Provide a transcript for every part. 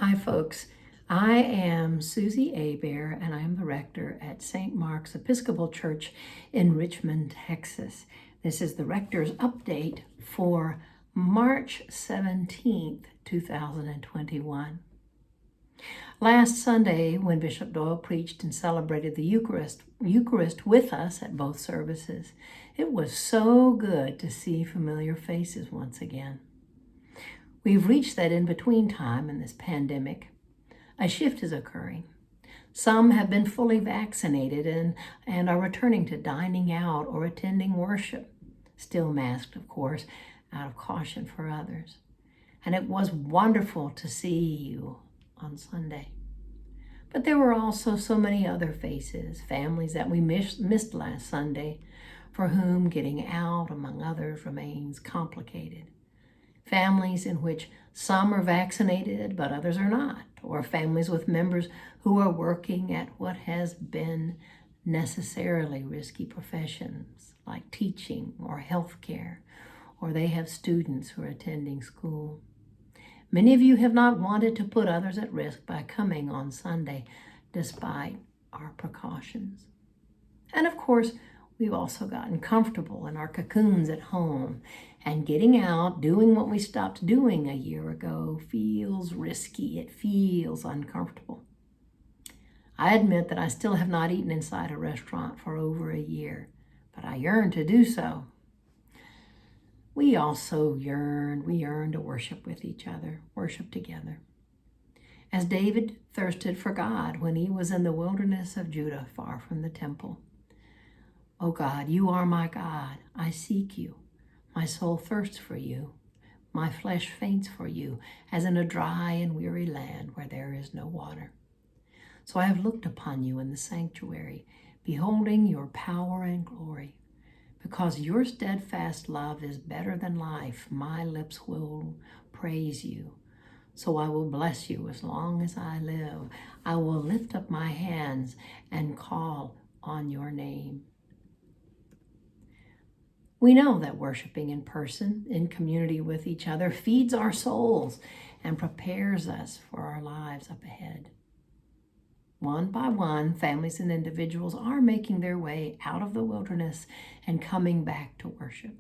Hi, folks. I am Susie Abear, and I am the rector at St. Mark's Episcopal Church in Richmond, Texas. This is the rector's update for March 17th, 2021. Last Sunday, when Bishop Doyle preached and celebrated the Eucharist with us at both services, it was so good to see familiar faces once again. We've reached that in-between time in this pandemic. A shift is occurring. Some have been fully vaccinated and are returning to dining out or attending worship, still masked, of course, out of caution for others. And it was wonderful to see you on Sunday. But there were also so many other faces, families that we missed last Sunday, for whom getting out, among others, remains complicated. Families in which some are vaccinated but others are not, or families with members who are working at what has been necessarily risky professions like teaching or healthcare, or they have students who are attending school. Many of you have not wanted to put others at risk by coming on Sunday, despite our precautions. And of course, we've also gotten comfortable in our cocoons at home, and getting out, doing what we stopped doing a year ago, feels risky. It feels uncomfortable. I admit that I still have not eaten inside a restaurant for over a year, but I yearn to do so. We also yearn to worship with each other, worship together. As David thirsted for God when he was in the wilderness of Judah, far from the temple. O God, you are my God. I seek you. My soul thirsts for you. My flesh faints for you, as in a dry and weary land where there is no water. So I have looked upon you in the sanctuary, beholding your power and glory. Because your steadfast love is better than life, my lips will praise you. So I will bless you as long as I live. I will lift up my hands and call on your name. We know that worshiping in person, in community with each other, feeds our souls and prepares us for our lives up ahead. One by one, families and individuals are making their way out of the wilderness and coming back to worship.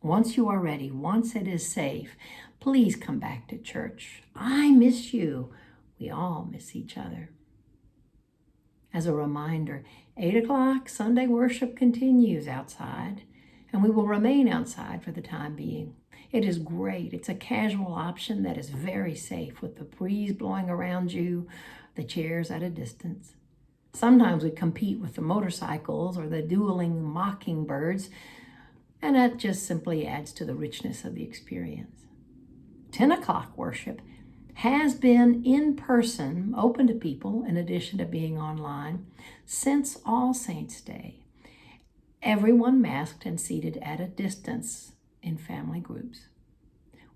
Once you are ready, once it is safe, please come back to church. I miss you. We all miss each other. As a reminder, 8 o'clock Sunday worship continues outside, and we will remain outside for the time being. It is great. It's a casual option that is very safe with the breeze blowing around you, the chairs at a distance. Sometimes we compete with the motorcycles or the dueling mockingbirds, and that just simply adds to the richness of the experience. 10 o'clock worship has been in person, open to people, in addition to being online, since All Saints' Day. Everyone masked and seated at a distance in family groups.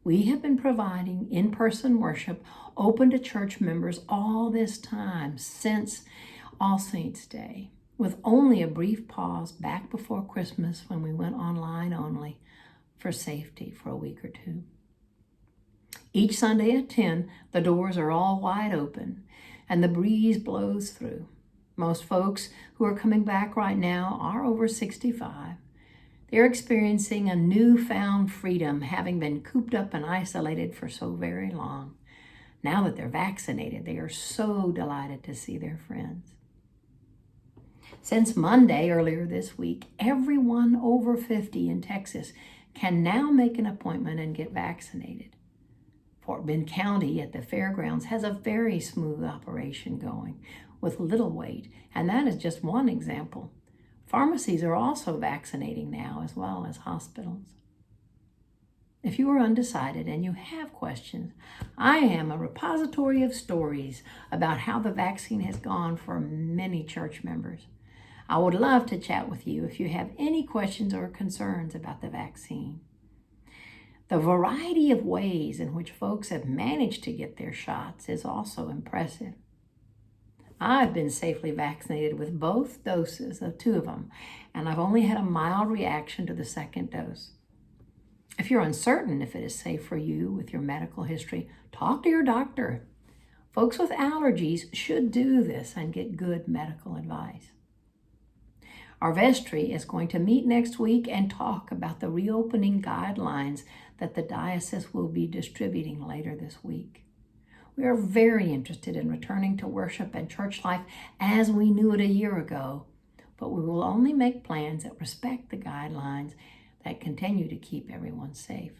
We have been providing in-person worship open to church members all this time since All Saints' Day, with only a brief pause back before Christmas when we went online only for safety for a week or two. Each Sunday at 10, the doors are all wide open and the breeze blows through. Most folks who are coming back right now are over 65. They're experiencing a newfound freedom, having been cooped up and isolated for so very long. Now that they're vaccinated, they are so delighted to see their friends. Since Monday, earlier this week, everyone over 50 in Texas can now make an appointment and get vaccinated. Fort Bend County at the fairgrounds has a very smooth operation going with little wait, and that is just one example. Pharmacies are also vaccinating now, as well as hospitals. If you are undecided and you have questions, I am a repository of stories about how the vaccine has gone for many church members. I would love to chat with you if you have any questions or concerns about the vaccine. The variety of ways in which folks have managed to get their shots is also impressive. I've been safely vaccinated with both doses of 2 of them, and I've only had a mild reaction to the second dose. If you're uncertain if it is safe for you with your medical history, talk to your doctor. Folks with allergies should do this and get good medical advice. Our vestry is going to meet next week and talk about the reopening guidelines that the diocese will be distributing later this week. We are very interested in returning to worship and church life as we knew it a year ago, but we will only make plans that respect the guidelines that continue to keep everyone safe.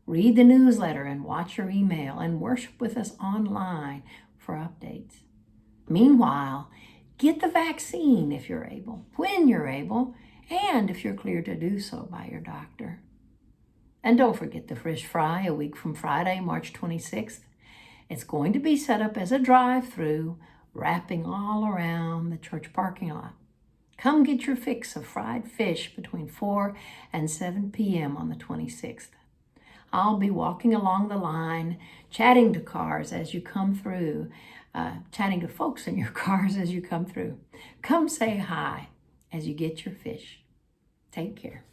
Read the newsletter and watch your email and worship with us online for updates. Meanwhile, get the vaccine if you're able, when you're able, and if you're cleared to do so by your doctor. And don't forget the Fish Fry a week from Friday, March 26th. It's going to be set up as a drive-through, wrapping all around the church parking lot. Come get your fix of fried fish between 4 and 7 p.m. on the 26th. I'll be walking along the line, chatting to cars as you come through, chatting to folks in your cars as you come through. Come say hi as you get your fish. Take care.